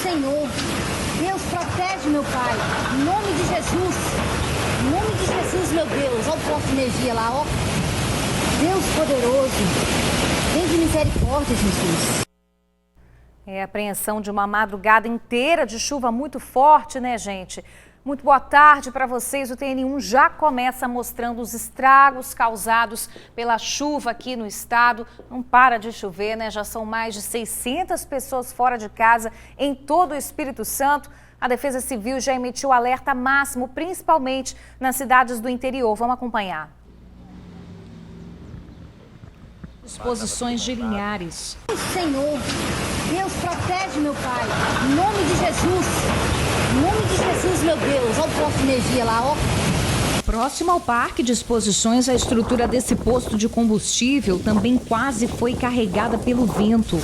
Senhor, Deus protege meu pai, em nome de Jesus. Em nome de Jesus, meu Deus. Olha o posto de energia lá, ó. Deus poderoso, vem de misericórdia, Jesus. É a apreensão de uma madrugada inteira de chuva muito forte, né, gente? Muito boa tarde para vocês. O TN1 já começa mostrando os estragos causados pela chuva aqui no estado. Não para de chover, né? Já são mais de 600 pessoas fora de casa em todo o Espírito Santo. A Defesa Civil já emitiu alerta máximo, principalmente nas cidades do interior. Vamos acompanhar. Disposições de Linhares. Senhor, Deus protege meu pai, em nome de Jesus. Em nome de Jesus, meu Deus. Olha o posto de energia lá, ó. Próximo ao parque de exposições, a estrutura desse posto de combustível também quase foi carregada pelo vento.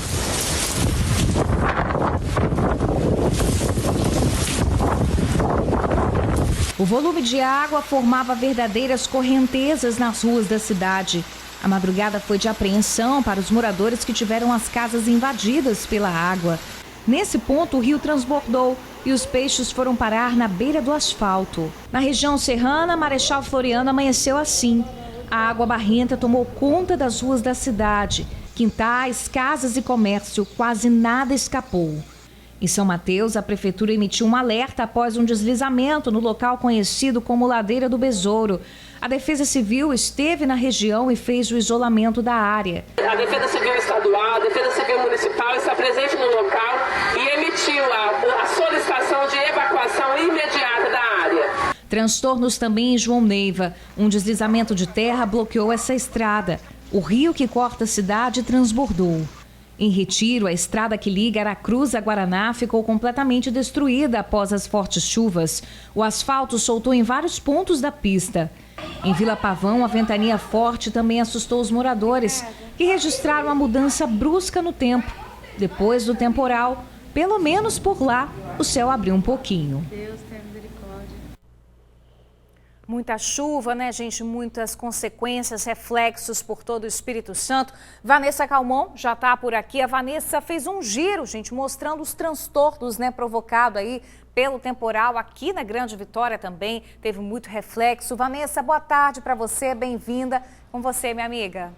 O volume de água formava verdadeiras correntezas nas ruas da cidade. A madrugada foi de apreensão para os moradores que tiveram as casas invadidas pela água. Nesse ponto, o rio transbordou e os peixes foram parar na beira do asfalto. Na região serrana, Marechal Floriano amanheceu assim. A água barrenta tomou conta das ruas da cidade. Quintais, casas e comércio, quase nada escapou. Em São Mateus, a prefeitura emitiu um alerta após um deslizamento no local conhecido como Ladeira do Besouro. A Defesa Civil esteve na região e fez o isolamento da área. A Defesa Civil Estadual, a Defesa Civil Municipal está presente no local e emitiu a solicitação de evacuação imediata da área. Transtornos também em João Neiva. Um deslizamento de terra bloqueou essa estrada. O rio que corta a cidade transbordou. Em Retiro, a estrada que liga Aracruz a Guaraná ficou completamente destruída após as fortes chuvas. O asfalto soltou em vários pontos da pista. Em Vila Pavão, a ventania forte também assustou os moradores, que registraram a mudança brusca no tempo. Depois do temporal, pelo menos por lá, o céu abriu um pouquinho. Deus tenha misericórdia. Muita chuva, né, gente? Muitas consequências, reflexos por todo o Espírito Santo. Vanessa Calmon já está por aqui. A Vanessa fez um giro, gente, mostrando os transtornos, né, provocados aí pelo temporal. Aqui na Grande Vitória também teve muito reflexo. Vanessa, boa tarde para você, bem-vinda. Com você, minha amiga.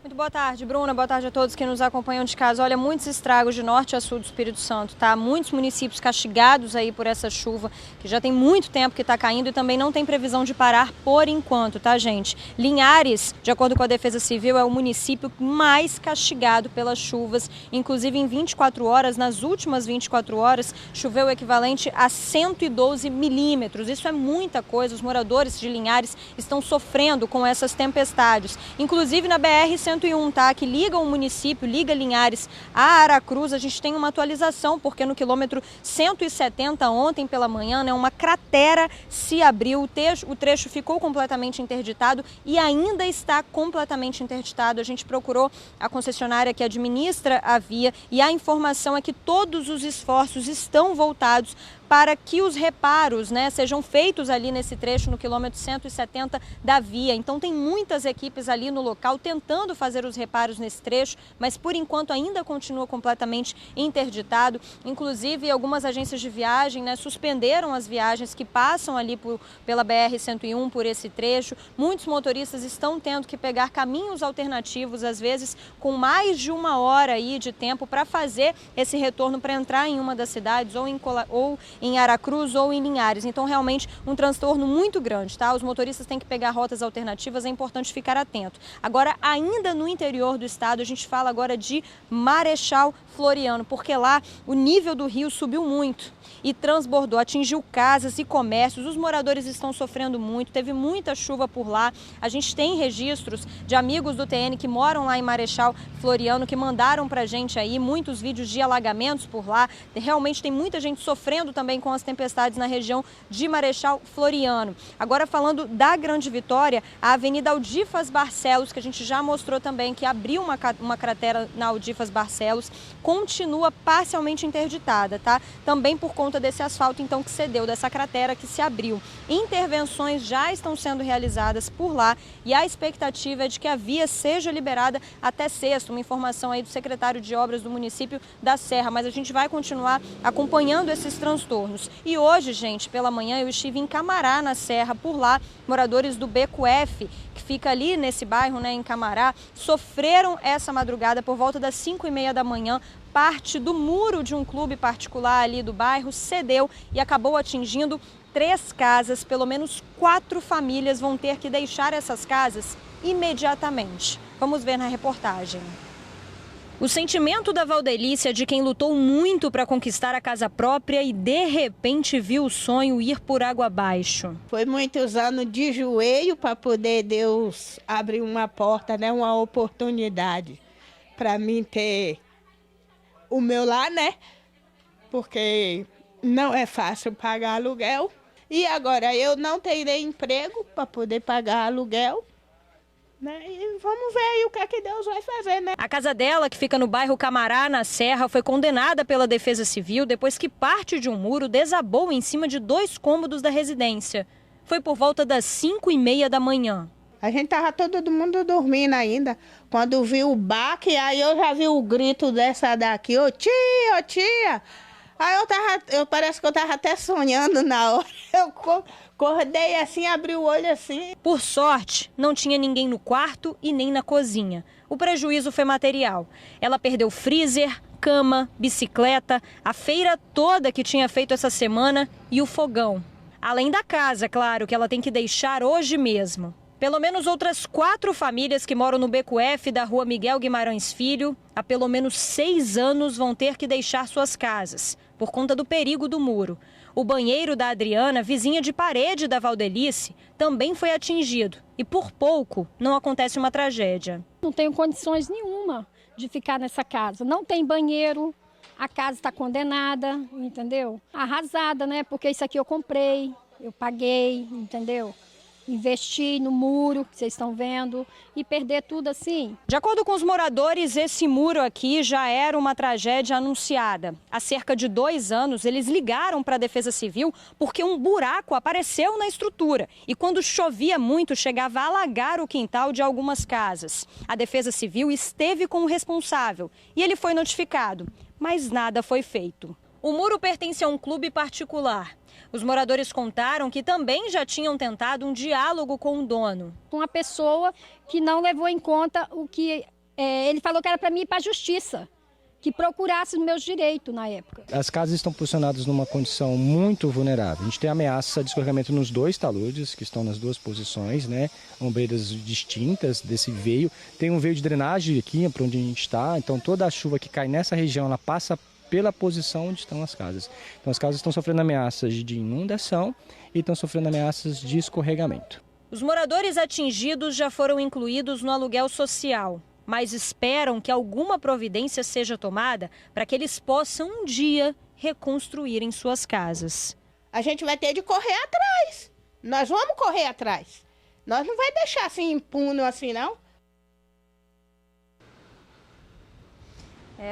Muito boa tarde, Bruna. Boa tarde a todos que nos acompanham de casa. Olha, muitos estragos de norte a sul do Espírito Santo, tá? Muitos municípios castigados aí por essa chuva, que já tem muito tempo que está caindo e também não tem previsão de parar por enquanto, tá, gente? Linhares, de acordo com a Defesa Civil, é o município mais castigado pelas chuvas. Inclusive, em 24 horas, nas últimas 24 horas, choveu o equivalente a 112 milímetros. Isso é muita coisa. Os moradores de Linhares estão sofrendo com essas tempestades. Inclusive, na BR-101, tá? Que liga o município, liga Linhares a Aracruz, a gente tem uma atualização, porque no quilômetro 170 ontem pela manhã, né, uma cratera se abriu, o trecho ficou completamente interditado e ainda está completamente interditado. A gente procurou a concessionária que administra a via e a informação é que todos os esforços estão voltados para que os reparos, né, sejam feitos ali nesse trecho, no quilômetro 170 da via. Então tem muitas equipes ali no local tentando fazer os reparos nesse trecho, mas por enquanto ainda continua completamente interditado. Inclusive algumas agências de viagem, né, suspenderam as viagens que passam ali pela BR-101 por esse trecho. Muitos motoristas estão tendo que pegar caminhos alternativos, às vezes com mais de uma hora aí de tempo para fazer esse retorno, para entrar em uma das cidades ou em Aracruz ou em Linhares. Então, realmente, um transtorno muito grande, tá? Os motoristas têm que pegar rotas alternativas, é importante ficar atento. Agora, ainda no interior do estado, a gente fala agora de Marechal Floriano, porque lá o nível do rio subiu muito e transbordou, atingiu casas e comércios. Os moradores estão sofrendo muito, teve muita chuva por lá. A gente tem registros de amigos do TN que moram lá em Marechal Floriano, que mandaram pra gente aí muitos vídeos de alagamentos por lá. Realmente tem muita gente sofrendo também com as tempestades na região de Marechal Floriano. Agora falando da Grande Vitória, a Avenida Aldifas Barcelos, que a gente já mostrou mostrou também que abriu uma cratera na Aldifas Barcelos, continua parcialmente interditada, tá? Também por conta desse asfalto, então, que cedeu, dessa cratera que se abriu. Intervenções já estão sendo realizadas por lá e a expectativa é de que a via seja liberada até sexta, uma informação aí do secretário de obras do município da Serra, mas a gente vai continuar acompanhando esses transtornos. E hoje, gente, pela manhã eu estive em Camará, na Serra, por lá, moradores do Beco F, que fica ali nesse bairro, né, em Camará, sofreram essa madrugada por volta das 5h30 da manhã. Parte do muro de um clube particular ali do bairro cedeu e acabou atingindo 3 casas. Pelo menos 4 famílias vão ter que deixar essas casas imediatamente. Vamos ver na reportagem. O sentimento da Valdelice é de quem lutou muito para conquistar a casa própria e de repente viu o sonho ir por água abaixo. Foi muitos anos de joelho para poder Deus abrir uma porta, né, uma oportunidade para mim ter o meu lar, né? Porque não é fácil pagar aluguel. E agora eu não terei emprego para poder pagar aluguel. E vamos ver aí o que é que Deus vai fazer, né? A casa dela, que fica no bairro Camará, na Serra, foi condenada pela Defesa Civil depois que parte de um muro desabou em cima de 2 cômodos da residência. Foi por volta das 5h30 da manhã. A gente tava todo mundo dormindo ainda. Quando viu o baque, aí eu já vi o grito dessa daqui, ô tia, ô tia. Aí parece que eu tava até sonhando na hora. Eu acordei assim, abri o olho assim. Por sorte, não tinha ninguém no quarto e nem na cozinha. O prejuízo foi material. Ela perdeu freezer, cama, bicicleta, a feira toda que tinha feito essa semana e o fogão. Além da casa, claro, que ela tem que deixar hoje mesmo. Pelo menos outras 4 famílias que moram no Beco F da rua Miguel Guimarães Filho, há pelo menos 6 anos vão ter que deixar suas casas, por conta do perigo do muro. O banheiro da Adriana, vizinha de parede da Valdelice, também foi atingido. E por pouco não acontece uma tragédia. Não tenho condições nenhuma de ficar nessa casa. Não tem banheiro, a casa está condenada, entendeu? Arrasada, né? Porque isso aqui eu comprei, eu paguei, entendeu? Investir no muro, que vocês estão vendo, e perder tudo assim. De acordo com os moradores, esse muro aqui já era uma tragédia anunciada. Há cerca de 2 anos, eles ligaram para a Defesa Civil porque um buraco apareceu na estrutura. E quando chovia muito, chegava a alagar o quintal de algumas casas. A Defesa Civil esteve com o responsável e ele foi notificado, mas nada foi feito. O muro pertence a um clube particular. Os moradores contaram que também já tinham tentado um diálogo com o dono. Uma pessoa que não levou em conta o que ele falou que era para mim ir para a justiça, que procurasse os meus direitos na época. As casas estão posicionadas numa condição muito vulnerável. A gente tem ameaça de escorregamento nos 2 taludes, que estão nas 2 posições, né? Ombreiras distintas desse veio. Tem um veio de drenagem aqui, para onde a gente está. Então toda a chuva que cai nessa região, ela passa pela posição onde estão as casas. Então as casas estão sofrendo ameaças de inundação e estão sofrendo ameaças de escorregamento. Os moradores atingidos já foram incluídos no aluguel social, mas esperam que alguma providência seja tomada para que eles possam um dia reconstruírem suas casas. A gente vai ter de correr atrás. Nós vamos correr atrás. Nós não vai deixar assim impune assim, não.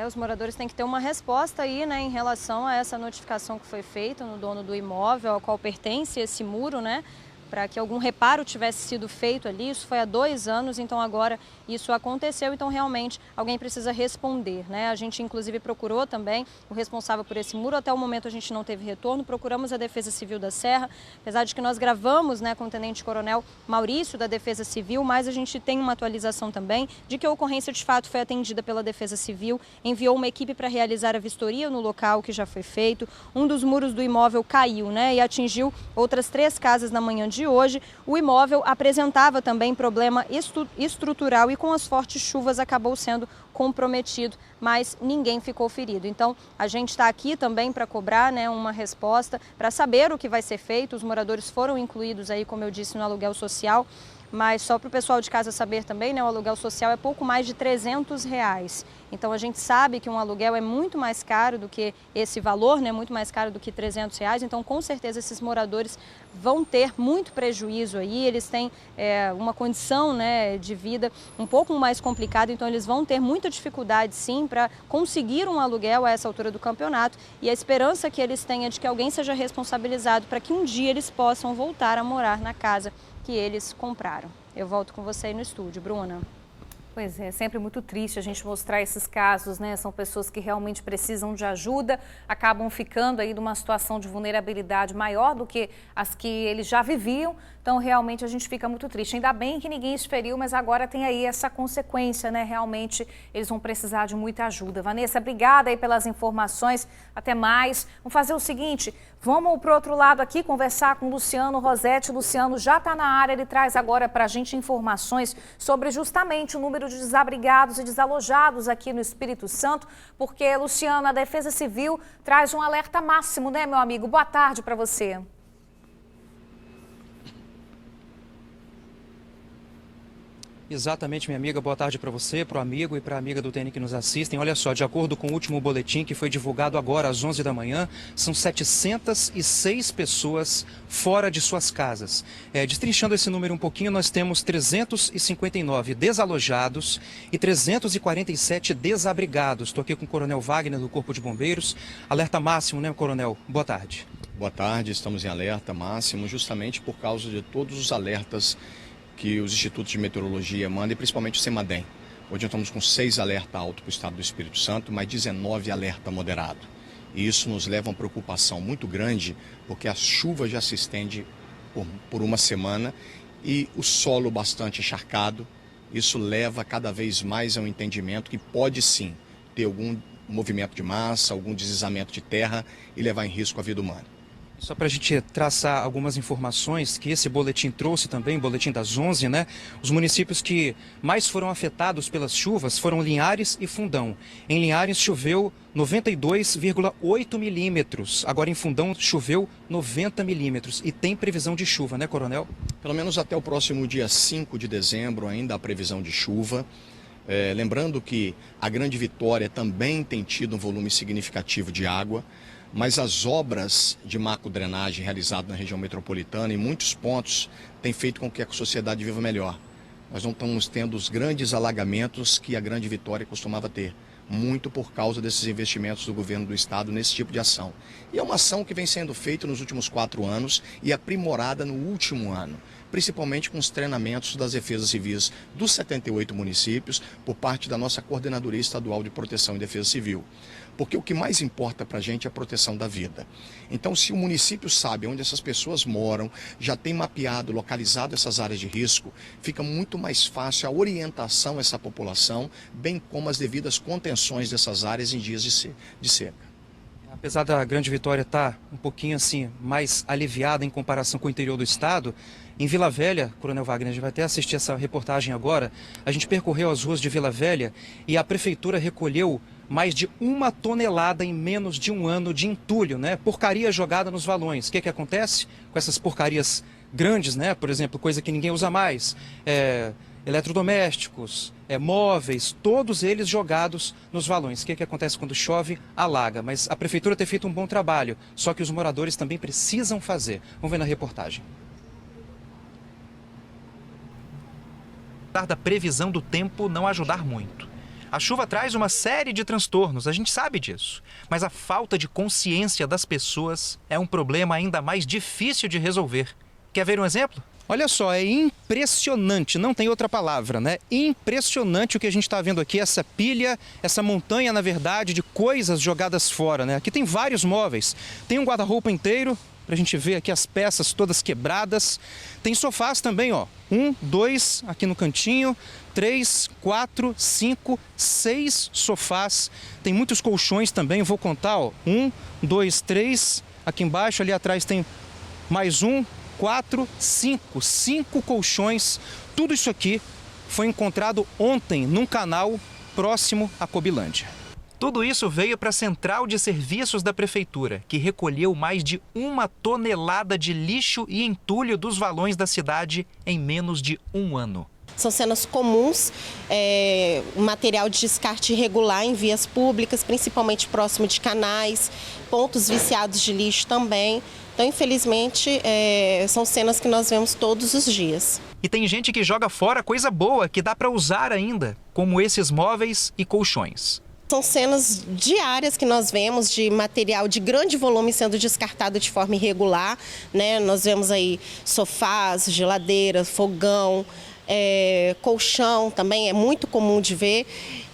Os moradores têm que ter uma resposta aí, né, em relação a essa notificação que foi feita no dono do imóvel ao qual pertence esse muro, né, para que algum reparo tivesse sido feito ali. Isso foi há 2 anos, então agora isso aconteceu, então realmente alguém precisa responder, né? A gente inclusive procurou também o responsável por esse muro, até o momento a gente não teve retorno, procuramos a Defesa Civil da Serra, apesar de que nós gravamos, né, com o Tenente Coronel Maurício da Defesa Civil, mas a gente tem uma atualização também de que a ocorrência de fato foi atendida pela Defesa Civil, enviou uma equipe para realizar a vistoria no local, que já foi feito. Um dos muros do imóvel caiu, né, e atingiu outras 3 casas na manhã de hoje. O imóvel apresentava também problema estrutural e com as fortes chuvas acabou sendo comprometido, mas ninguém ficou ferido. Então a gente está aqui também para cobrar, né, uma resposta, para saber o que vai ser feito. Os moradores foram incluídos aí, como eu disse, no aluguel social, mas só para o pessoal de casa saber também, né, o aluguel social é pouco mais de R$300. Então a gente sabe que um aluguel é muito mais caro do que esse valor, né, muito mais caro do que R$300. Então com certeza esses moradores vão ter muito prejuízo aí, eles têm uma condição, né, de vida um pouco mais complicada, então eles vão ter muita dificuldade sim para conseguir um aluguel a essa altura do campeonato, e a esperança que eles têm é de que alguém seja responsabilizado para que um dia eles possam voltar a morar na casa que eles compraram. Eu volto com você aí no estúdio, Bruna. Pois é, sempre muito triste a gente mostrar esses casos, né? São pessoas que realmente precisam de ajuda, acabam ficando aí numa situação de vulnerabilidade maior do que as que eles já viviam. Então, realmente, a gente fica muito triste. Ainda bem que ninguém se feriu, mas agora tem aí essa consequência, né? Realmente, eles vão precisar de muita ajuda. Vanessa, obrigada aí pelas informações. Até mais. Vamos fazer o seguinte, vamos para o outro lado aqui conversar com o Luciano Rossetti. O Luciano já está na área, ele traz agora para a gente informações sobre justamente o número de desabrigados e desalojados aqui no Espírito Santo, porque, Luciano, a Defesa Civil traz um alerta máximo, né, meu amigo? Boa tarde para você. Exatamente, minha amiga. Boa tarde para você, para o amigo e para a amiga do TN que nos assistem. Olha só, de acordo com o último boletim que foi divulgado agora às 11 da manhã, são 706 pessoas fora de suas casas. Destrinchando esse número um pouquinho, nós temos 359 desalojados e 347 desabrigados. Estou aqui com o Coronel Wagner do Corpo de Bombeiros. Alerta máximo, né, Coronel? Boa tarde. Boa tarde, estamos em alerta máximo justamente por causa de todos os alertas que os institutos de meteorologia mandam, e principalmente o CEMADEM. Hoje nós estamos com 6 alerta alto para o estado do Espírito Santo, mais 19 alerta moderado. E isso nos leva a uma preocupação muito grande, porque a chuva já se estende por uma semana e o solo bastante encharcado. Isso leva cada vez mais a um entendimento que pode sim ter algum movimento de massa, algum deslizamento de terra e levar em risco a vida humana. Só para a gente traçar algumas informações que esse boletim trouxe também, boletim das 11, né? Os municípios que mais foram afetados pelas chuvas foram Linhares e Fundão. Em Linhares choveu 92,8 milímetros. Agora em Fundão choveu 90 milímetros. E tem previsão de chuva, né, Coronel? Pelo menos até o próximo dia 5 de dezembro ainda há previsão de chuva. Lembrando que a Grande Vitória também tem tido um volume significativo de água. Mas as obras de macro-drenagem realizadas na região metropolitana, em muitos pontos, têm feito com que a sociedade viva melhor. Nós não estamos tendo os grandes alagamentos que a Grande Vitória costumava ter, muito por causa desses investimentos do governo do estado nesse tipo de ação. E é uma ação que vem sendo feita nos últimos 4 anos e aprimorada no último ano, principalmente com os treinamentos das defesas civis dos 78 municípios, por parte da nossa Coordenadoria Estadual de Proteção e Defesa Civil. Porque o que mais importa para a gente é a proteção da vida. Então, se o município sabe onde essas pessoas moram, já tem mapeado, localizado essas áreas de risco, fica muito mais fácil a orientação a essa população, bem como as devidas contenções dessas áreas em dias de seca. Apesar da Grande Vitória estar um pouquinho assim mais aliviada em comparação com o interior do estado, em Vila Velha, Coronel Wagner, a gente vai até assistir essa reportagem agora, a gente percorreu as ruas de Vila Velha e a prefeitura recolheu mais de 1 tonelada em menos de um ano de entulho, né? Porcaria jogada nos valões. O que acontece com essas porcarias grandes, né? Por exemplo, coisa que ninguém usa mais, eletrodomésticos, móveis, todos eles jogados nos valões. O que acontece quando chove? Alaga. Mas a prefeitura tem feito um bom trabalho, só que os moradores também precisam fazer. Vamos ver na reportagem. Da previsão do tempo não ajudar muito. A chuva traz uma série de transtornos, a gente sabe disso. Mas a falta de consciência das pessoas é um problema ainda mais difícil de resolver. Quer ver um exemplo? Olha só, é impressionante, não tem outra palavra, né? Impressionante o que a gente está vendo aqui, essa pilha, essa montanha, na verdade, de coisas jogadas fora, né? Aqui tem vários móveis, tem um guarda-roupa inteiro, pra gente ver aqui as peças todas quebradas. Tem sofás também, ó. 1, 2 aqui no cantinho, 3, 4, 5, 6 sofás. Tem muitos colchões também, vou contar, ó. 1, 2, 3, aqui embaixo, ali atrás tem mais 1, 4, 5 colchões. Tudo isso aqui foi encontrado ontem num canal próximo a Cobilândia. Tudo isso veio para a Central de Serviços da Prefeitura, que recolheu mais de 1 tonelada de lixo e entulho dos valões da cidade em menos de um ano. São cenas comuns, material de descarte irregular em vias públicas, principalmente próximo de canais, pontos viciados de lixo também. Então, infelizmente, são cenas que nós vemos todos os dias. E tem gente que joga fora coisa boa que dá para usar ainda, como esses móveis e colchões. São cenas diárias que nós vemos de material de grande volume sendo descartado de forma irregular, né? Nós vemos aí sofás, geladeiras, fogão, colchão também é muito comum de ver,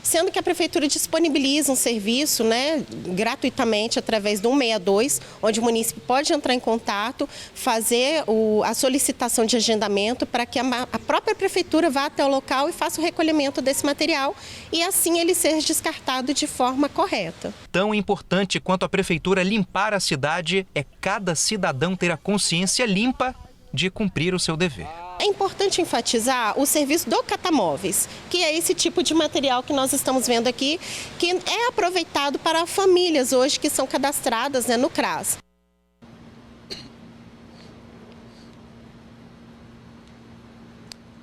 sendo que a Prefeitura disponibiliza um serviço, né, gratuitamente através do 162, onde o município pode entrar em contato, fazer a solicitação de agendamento para que a própria Prefeitura vá até o local e faça o recolhimento desse material e assim ele seja descartado de forma correta. Tão importante quanto a Prefeitura limpar a cidade é cada cidadão ter a consciência limpa de cumprir o seu dever. É importante enfatizar o serviço do catamóveis, que é esse tipo de material que nós estamos vendo aqui, que é aproveitado para famílias hoje que são cadastradas, né, no CRAS.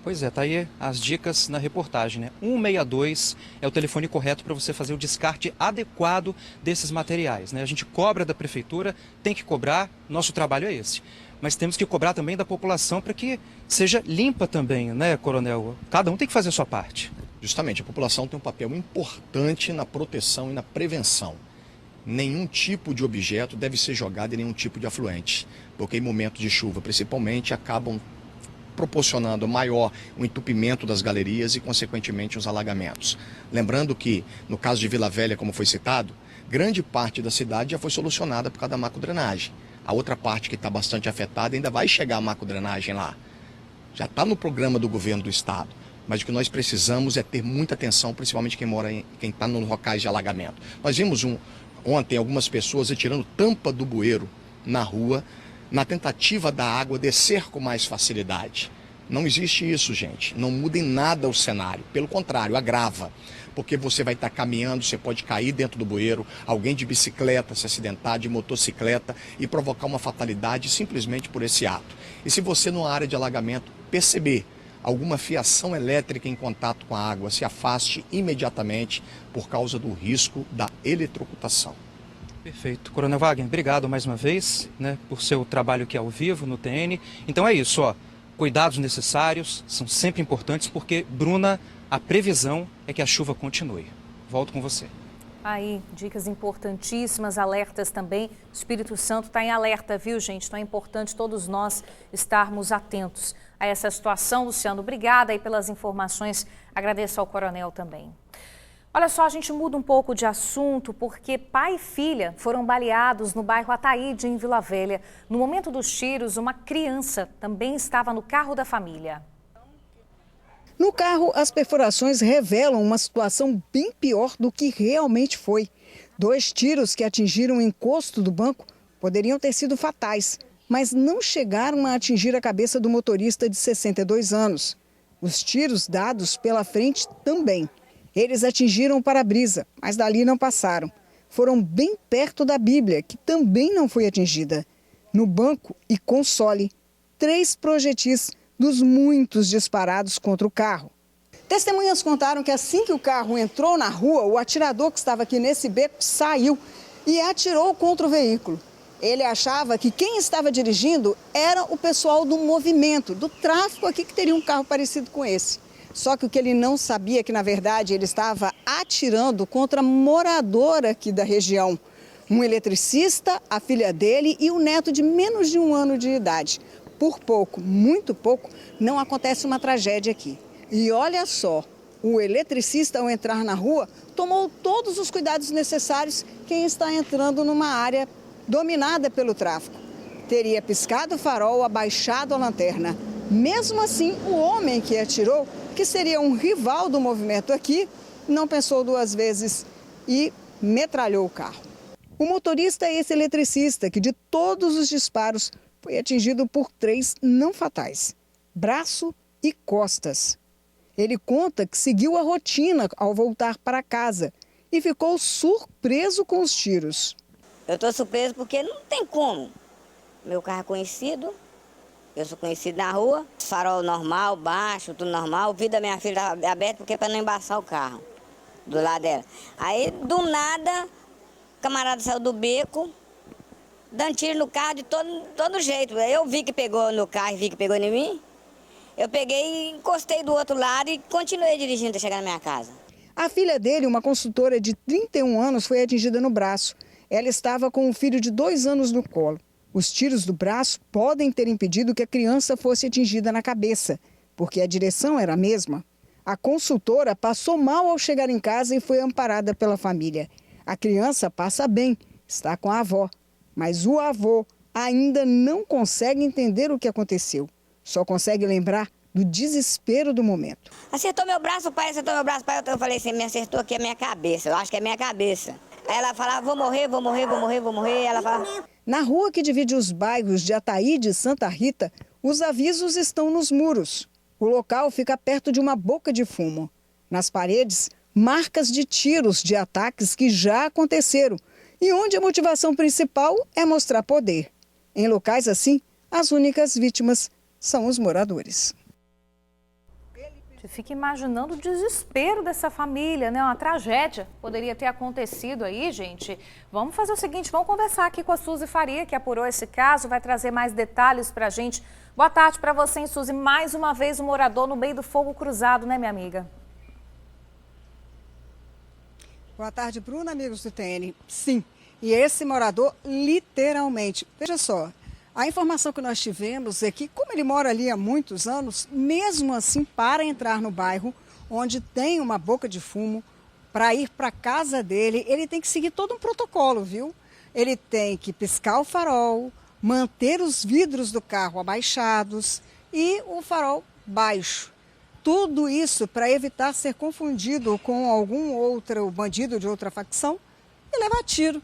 Pois é, tá aí as dicas na reportagem, né? 162 é o telefone correto para você fazer o descarte adequado desses materiais, né? A gente cobra da Prefeitura, tem que cobrar, nosso trabalho é esse. Mas temos que cobrar também da população para que seja limpa também, né, Coronel? Cada um tem que fazer a sua parte. Justamente, a população tem um papel importante na proteção e na prevenção. Nenhum tipo de objeto deve ser jogado em nenhum tipo de afluente, porque em momentos de chuva, principalmente, acabam proporcionando maior o entupimento das galerias e, consequentemente, os alagamentos. Lembrando que, no caso de Vila Velha, como foi citado, grande parte da cidade já foi solucionada por causa da macrodrenagem. A outra parte que está bastante afetada ainda vai chegar a macrodrenagem lá. Já está no programa do governo do estado. Mas o que nós precisamos é ter muita atenção, principalmente quem está nos locais de alagamento. Nós vimos ontem algumas pessoas retirando tampa do bueiro na rua, na tentativa da água descer com mais facilidade. Não existe isso, gente. Não muda em nada o cenário. Pelo contrário, agrava. Porque você vai estar caminhando, você pode cair dentro do bueiro, alguém de bicicleta se acidentar, de motocicleta e provocar uma fatalidade simplesmente por esse ato. E se você, numa área de alagamento, perceber alguma fiação elétrica em contato com a água, se afaste imediatamente por causa do risco da eletrocutação. Perfeito. Coronel Wagner, obrigado mais uma vez, né, por seu trabalho aqui ao vivo no TN. Então é isso, ó. Cuidados necessários são sempre importantes porque, Bruna, a previsão é que a chuva continue. Volto com você. Aí, dicas importantíssimas, alertas também. O Espírito Santo está em alerta, viu, gente? Então é importante todos nós estarmos atentos a essa situação. Luciano, obrigada aí pelas informações. Agradeço ao coronel também. Olha só, a gente muda um pouco de assunto porque pai e filha foram baleados no bairro Ataíde, em Vila Velha. No momento dos tiros, uma criança também estava no carro da família. No carro, as perfurações revelam uma situação bem pior do que realmente foi. 2 tiros que atingiram o encosto do banco poderiam ter sido fatais, mas não chegaram a atingir a cabeça do motorista de 62 anos. Os tiros dados pela frente também. Eles atingiram o para-brisa, mas dali não passaram. Foram bem perto da Bíblia, que também não foi atingida. No banco e console, 3 projetis dos muitos disparados contra o carro. Testemunhas contaram que assim que o carro entrou na rua, o atirador que estava aqui nesse beco saiu e atirou contra o veículo. Ele achava que quem estava dirigindo era o pessoal do movimento, do tráfico aqui, que teria um carro parecido com esse. Só que o que ele não sabia é que, na verdade, ele estava atirando contra morador aqui da região. Um eletricista, a filha dele e o neto de menos de 1 ano de idade. Por pouco, muito pouco, não acontece uma tragédia aqui. E olha só, o eletricista, ao entrar na rua, tomou todos os cuidados necessários quem está entrando numa área dominada pelo tráfico. Teria piscado o farol, abaixado a lanterna. Mesmo assim, o homem que atirou, que seria um rival do movimento aqui, não pensou 2 vezes e metralhou o carro. O motorista é esse eletricista que, de todos os disparos, foi atingido por 3 não fatais: braço e costas. Ele conta que seguiu a rotina ao voltar para casa e ficou surpreso com os tiros. Eu estou surpreso porque não tem como. Meu carro é conhecido, eu sou conhecido na rua, farol normal, baixo, tudo normal. O vidro da minha filha estava aberto porque para não embaçar o carro do lado dela. Aí, do nada, o camarada saiu do beco, dando tiro no carro de todo jeito. Eu vi que pegou no carro e vi que pegou em mim. Eu peguei e encostei do outro lado e continuei dirigindo até chegar na minha casa. A filha dele, uma consultora de 31 anos, foi atingida no braço. Ela estava com um filho de 2 anos no colo. Os tiros do braço podem ter impedido que a criança fosse atingida na cabeça, porque a direção era a mesma. A consultora passou mal ao chegar em casa e foi amparada pela família. A criança passa bem, está com a avó, mas o avô ainda não consegue entender o que aconteceu. Só consegue lembrar do desespero do momento. Acertou meu braço, pai, acertou meu braço, pai. Eu falei assim, me acertou aqui a minha cabeça, eu acho que é a minha cabeça. Aí ela falava, vou morrer, vou morrer, vou morrer, vou morrer. Ela falava... Na rua que divide os bairros de Ataíde e Santa Rita, os avisos estão nos muros. O local fica perto de uma boca de fumo. Nas paredes, marcas de tiros de ataques que já aconteceram e onde a motivação principal é mostrar poder. Em locais assim, as únicas vítimas são os moradores. Você fica imaginando o desespero dessa família, né? Uma tragédia poderia ter acontecido aí, gente. Vamos fazer o seguinte, vamos conversar aqui com a Suzy Faria, que apurou esse caso, vai trazer mais detalhes pra gente. Boa tarde pra você, hein, Suzy? Mais uma vez um morador no meio do fogo cruzado, né, minha amiga? Boa tarde, Bruna, amigos do TN. Sim, e esse morador, literalmente, veja só, a informação que nós tivemos é que, como ele mora ali há muitos anos, mesmo assim, para entrar no bairro, onde tem uma boca de fumo, para ir para a casa dele, ele tem que seguir todo um protocolo, viu? Ele tem que piscar o farol, manter os vidros do carro abaixados e o farol baixo. Tudo isso para evitar ser confundido com algum outro bandido de outra facção e levar tiro.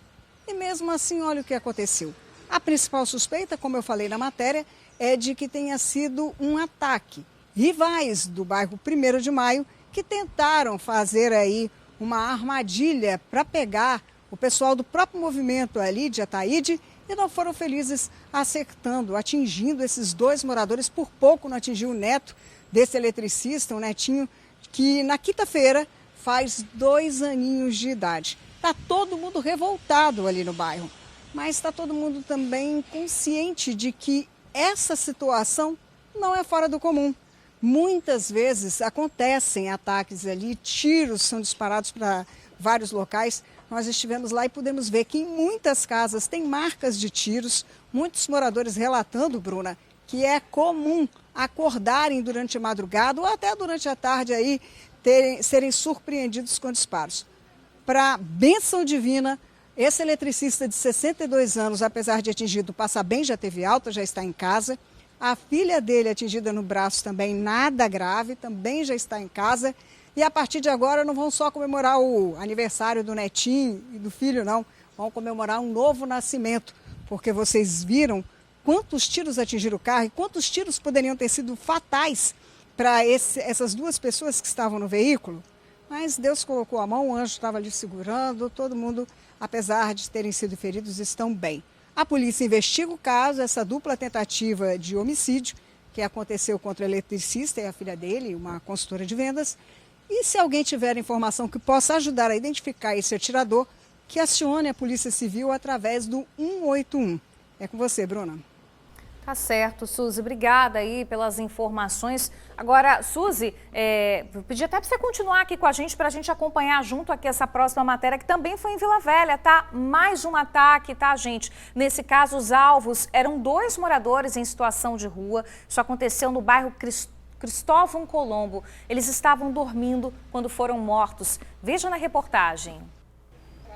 E mesmo assim, olha o que aconteceu. A principal suspeita, como eu falei na matéria, é de que tenha sido um ataque. Rivais do bairro 1º de Maio que tentaram fazer aí uma armadilha para pegar o pessoal do próprio movimento ali de Ataíde e não foram felizes acertando, atingindo esses 2 moradores. Por pouco não atingiu o neto desse eletricista, o netinho, que na quinta-feira faz 2 aninhos de idade. Está todo mundo revoltado ali no bairro. Mas está todo mundo também consciente de que essa situação não é fora do comum. Muitas vezes acontecem ataques ali, tiros são disparados para vários locais. Nós estivemos lá e pudemos ver que em muitas casas tem marcas de tiros. Muitos moradores relatando, Bruna, que é comum acordarem durante a madrugada ou até durante a tarde aí serem surpreendidos com disparos. Para bênção divina, esse eletricista de 62 anos, apesar de atingido, passa bem, já teve alta, já está em casa. A filha dele, atingida no braço também, nada grave, também já está em casa. E a partir de agora não vão só comemorar o aniversário do netinho e do filho, não. Vão comemorar um novo nascimento, porque vocês viram quantos tiros atingiram o carro e quantos tiros poderiam ter sido fatais para essas 2 pessoas que estavam no veículo. Mas Deus colocou a mão, o anjo estava ali segurando, todo mundo, apesar de terem sido feridos, estão bem. A polícia investiga o caso, essa dupla tentativa de homicídio que aconteceu contra o eletricista e a filha dele, uma consultora de vendas. E se alguém tiver informação que possa ajudar a identificar esse atirador, que acione a Polícia Civil através do 181. É com você, Bruna. Tá certo, Suzy. Obrigada aí pelas informações. Agora, Suzy, pedi até para você continuar aqui com a gente para a gente acompanhar junto aqui essa próxima matéria, que também foi em Vila Velha, tá? Mais um ataque, tá, gente? Nesse caso, os alvos eram 2 moradores em situação de rua. Isso aconteceu no bairro Cristóvão Colombo. Eles estavam dormindo quando foram mortos. Veja na reportagem.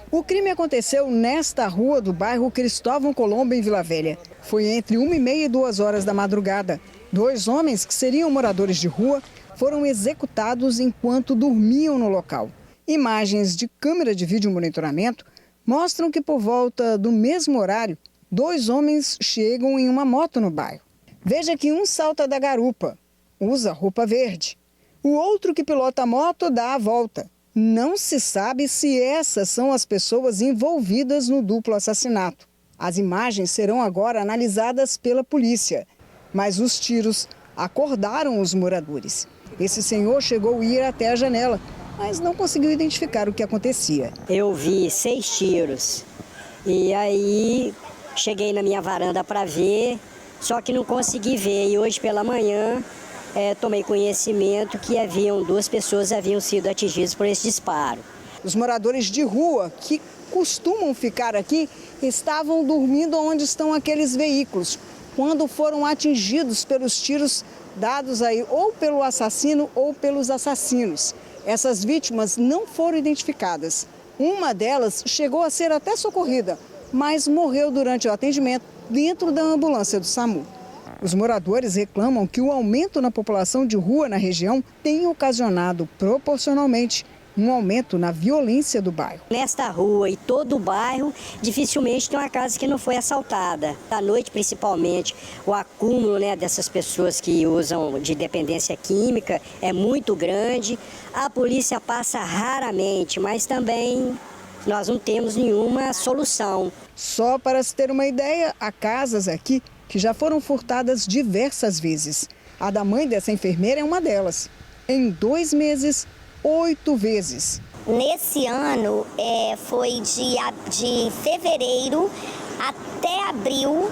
O crime aconteceu nesta rua do bairro Cristóvão Colombo, em Vila Velha. Foi entre 1h30 e 2 horas da madrugada. 2 homens que seriam moradores de rua foram executados enquanto dormiam no local. Imagens de câmera de vídeo monitoramento mostram que por volta do mesmo horário, 2 homens chegam em uma moto no bairro. Veja que um salta da garupa, usa roupa verde. O outro que pilota a moto dá a volta Não se sabe se essas são as pessoas envolvidas no duplo assassinato. As imagens serão agora analisadas pela polícia, mas os tiros acordaram os moradores. Esse senhor chegou a ir até a janela, mas não conseguiu identificar o que acontecia. Eu vi 6 tiros e aí cheguei na minha varanda para ver, só que não consegui ver. E hoje pela manhã tomei conhecimento que 2 pessoas haviam sido atingidas por esse disparo. Os moradores de rua que costumam ficar aqui estavam dormindo onde estão aqueles veículos, quando foram atingidos pelos tiros dados aí ou pelo assassino ou pelos assassinos. Essas vítimas não foram identificadas. Uma delas chegou a ser até socorrida, mas morreu durante o atendimento dentro da ambulância do SAMU. Os moradores reclamam que o aumento na população de rua na região tem ocasionado proporcionalmente um aumento na violência do bairro. Nesta rua e todo o bairro, dificilmente tem uma casa que não foi assaltada. À noite, principalmente, o acúmulo dessas pessoas que usam de dependência química é muito grande. A polícia passa raramente, mas também nós não temos nenhuma solução. Só para se ter uma ideia, há casas aqui que já foram furtadas diversas vezes. A da mãe dessa enfermeira é uma delas. Em 2 meses, 8 vezes. Nesse ano, foi de fevereiro até abril,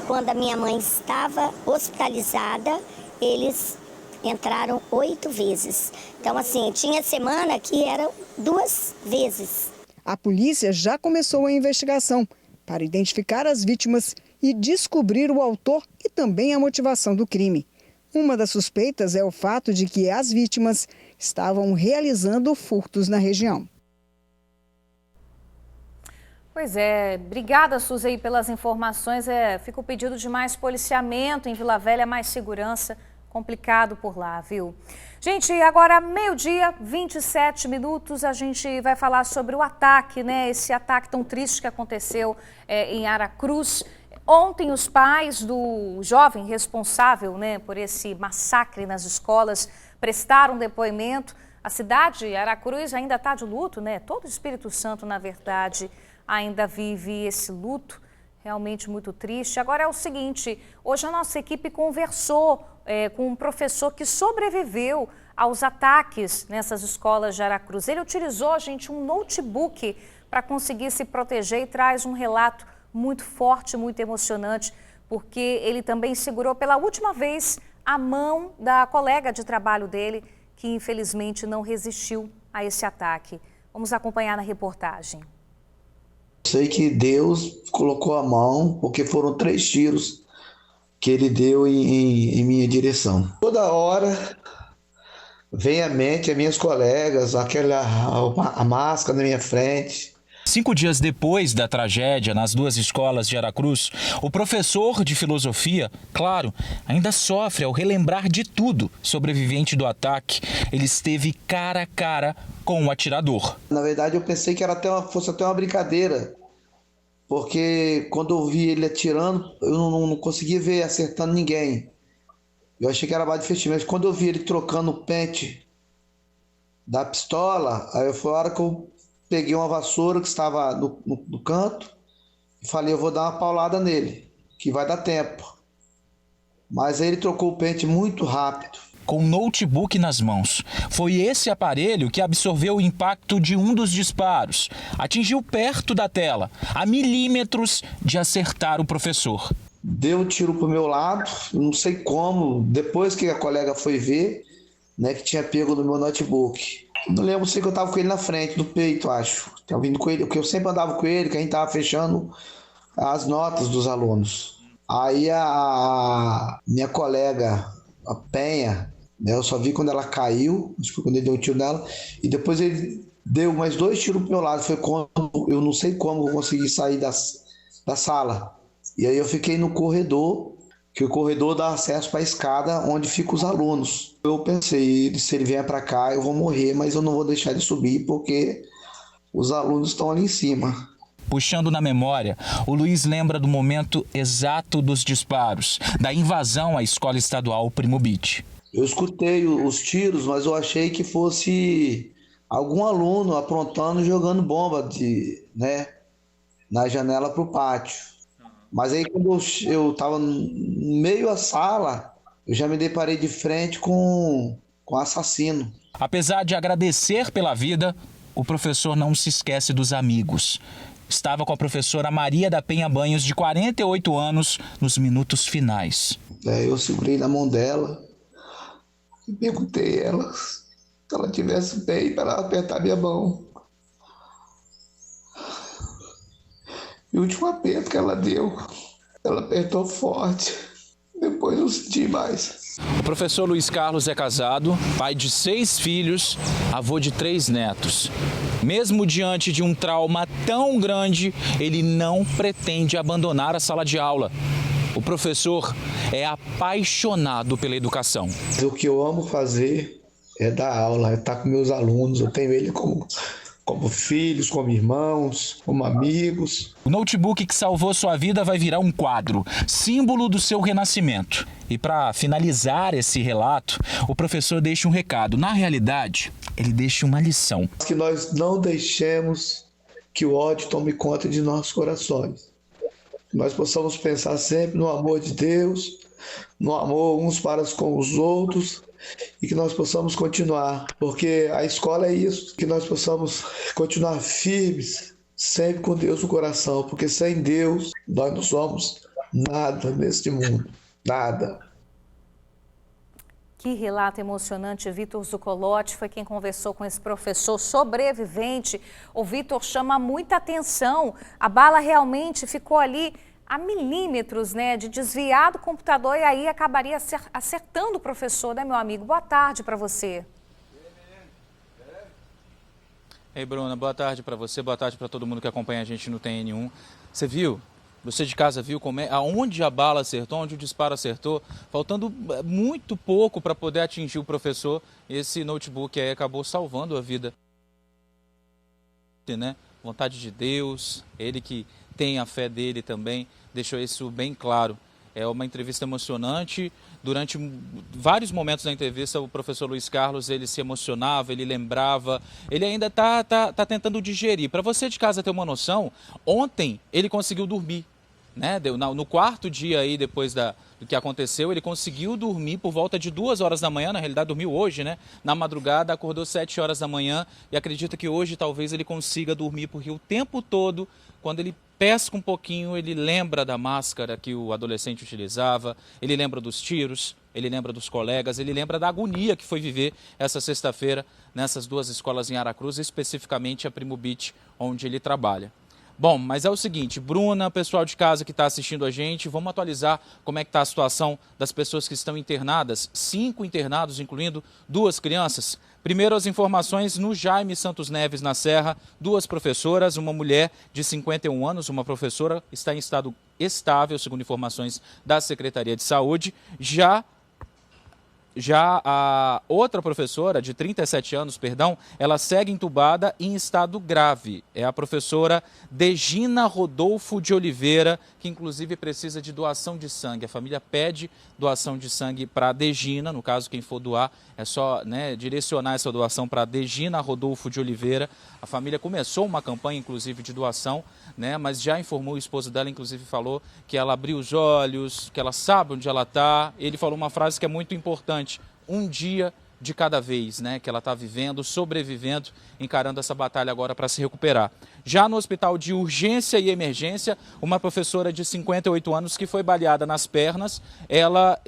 quando a minha mãe estava hospitalizada, eles entraram 8 vezes. Então, assim, tinha semana que eram 2 vezes. A polícia já começou a investigação para identificar as vítimas e descobrir o autor e também a motivação do crime. Uma das suspeitas é o fato de que as vítimas estavam realizando furtos na região. Pois é, obrigada, Suzy, pelas informações. Fica o pedido de mais policiamento em Vila Velha, mais segurança. Complicado por lá, viu? Gente, agora 12h, 27 minutos, a gente vai falar sobre o ataque, Esse ataque tão triste que aconteceu em Aracruz. Ontem, os pais do jovem responsável por esse massacre nas escolas prestaram depoimento. A cidade, Aracruz, ainda está de luto, Todo o Espírito Santo, na verdade, ainda vive esse luto. Realmente muito triste. Agora é o seguinte, hoje a nossa equipe conversou com um professor que sobreviveu aos ataques nessas escolas de Aracruz. Ele utilizou, gente, um notebook para conseguir se proteger e traz um relato muito forte, muito emocionante, porque ele também segurou pela última vez a mão da colega de trabalho dele, que infelizmente não resistiu a esse ataque. Vamos acompanhar na reportagem. Sei que Deus colocou a mão, porque foram 3 tiros que ele deu em minha direção. Toda hora vem à mente as minhas colegas, a máscara na minha frente. 5 dias depois da tragédia nas 2 escolas de Aracruz, o professor de filosofia, claro, ainda sofre ao relembrar de tudo. Sobrevivente do ataque, ele esteve cara a cara com o atirador. Na verdade, eu pensei que fosse até uma brincadeira, porque quando eu vi ele atirando, eu não conseguia ver acertando ninguém. Eu achei que era bala de festim, mas quando eu vi ele trocando o pente da pistola, aí foi a hora que eu peguei uma vassoura que estava no canto e falei, eu vou dar uma paulada nele, que vai dar tempo. Mas aí ele trocou o pente muito rápido. Com um notebook nas mãos. Foi esse aparelho que absorveu o impacto de um dos disparos. Atingiu perto da tela, a milímetros de acertar o professor. Deu um tiro pro meu lado, não sei como, depois que a colega foi ver, que tinha pego no meu notebook. Não lembro, sei que eu estava com ele na frente, no peito, acho. Tava vindo com ele, porque eu sempre andava com ele, que a gente estava fechando as notas dos alunos. Aí a minha colega, a Penha, eu só vi quando ela caiu, acho que quando ele deu um tiro nela, e depois ele deu mais 2 tiros pro meu lado. Foi quando eu não sei como eu consegui sair da sala. E aí eu fiquei no corredor, que o corredor dá acesso para a escada onde ficam os alunos. Eu pensei, se ele vier para cá, eu vou morrer, mas eu não vou deixar ele subir porque os alunos estão ali em cima. Puxando na memória, o Luiz lembra do momento exato dos disparos, da invasão à escola estadual Primo Beach. Eu escutei os tiros, mas eu achei que fosse algum aluno aprontando e jogando bomba na janela para o pátio. Mas aí quando eu estava no meio da sala, eu já me deparei de frente com o assassino. Apesar de agradecer pela vida, o professor não se esquece dos amigos. Estava com a professora Maria da Penha Banhos, de 48 anos, nos minutos finais. Eu segurei na mão dela e perguntei a ela se ela estivesse bem para ela apertar minha mão. E o último aperto que ela deu, ela apertou forte. Depois não senti mais. O professor Luiz Carlos é casado, pai de 6 filhos, avô de 3 netos. Mesmo diante de um trauma tão grande, ele não pretende abandonar a sala de aula. O professor é apaixonado pela educação. O que eu amo fazer é dar aula, é estar com meus alunos. Eu tenho ele como filhos, como irmãos, como amigos. O notebook que salvou sua vida vai virar um quadro, símbolo do seu renascimento. E para finalizar esse relato, o professor deixa um recado. Na realidade, ele deixa uma lição. Que nós não deixemos que o ódio tome conta de nossos corações. Que nós possamos pensar sempre no amor de Deus, no amor uns para com os outros, e que nós possamos continuar, porque a escola é isso, que nós possamos continuar firmes, sempre com Deus no coração, porque sem Deus nós não somos nada neste mundo, nada. Que relato emocionante. Vitor Zucolotti foi quem conversou com esse professor sobrevivente. O Vitor chama muita atenção, a bala realmente ficou ali a milímetros, né, de desviar do computador e aí acabaria acertando o professor, né, meu amigo? Boa tarde para você. Ei, Bruna, boa tarde para você, boa tarde para todo mundo que acompanha a gente no TN1. Você viu? Você de casa viu aonde a bala acertou, onde o disparo acertou, faltando muito pouco para poder atingir o professor. Esse notebook aí acabou salvando a vida, né? Vontade de Deus, ele que tem a fé dele também, deixou isso bem claro. É uma entrevista emocionante. Durante vários momentos da entrevista, o professor Luiz Carlos, ele se emocionava, ele lembrava, ele ainda tá tentando digerir. Para você de casa ter uma noção, ontem ele conseguiu dormir, né? No quarto dia aí, depois do que aconteceu, ele conseguiu dormir por volta de 2 horas da manhã, na realidade dormiu hoje, né? Na madrugada, acordou 7 horas da manhã e acredita que hoje talvez ele consiga dormir, porque o tempo todo, quando ele pesca um pouquinho, ele lembra da máscara que o adolescente utilizava, ele lembra dos tiros, ele lembra dos colegas, ele lembra da agonia que foi viver essa sexta-feira nessas 2 escolas em Aracruz, especificamente a Primo Beach, onde ele trabalha. Bom, mas é o seguinte, Bruna, pessoal de casa que está assistindo a gente, vamos atualizar como é que está a situação das pessoas que estão internadas, 5 internados, incluindo 2 crianças. Primeiro as informações no Jaime Santos Neves, na Serra, 2 professoras, uma mulher de 51 anos, uma professora, está em estado estável, segundo informações da Secretaria de Saúde. Já a outra professora, de 37 anos, ela segue entubada e em estado grave. É a professora Degina Rodolfo de Oliveira, que inclusive precisa de doação de sangue. A família pede doação de sangue para a Degina, no caso quem for doar é só, né, direcionar essa doação para a Degina Rodolfo de Oliveira. A família começou uma campanha, inclusive, de doação, né, mas já informou, o esposo dela, inclusive, falou que ela abriu os olhos, que ela sabe onde ela está. Ele falou uma frase que é muito importante: um dia de cada vez, né, que ela está vivendo, sobrevivendo, encarando essa batalha agora para se recuperar. Já no hospital de urgência e emergência, uma professora de 58 anos que foi baleada nas pernas, ela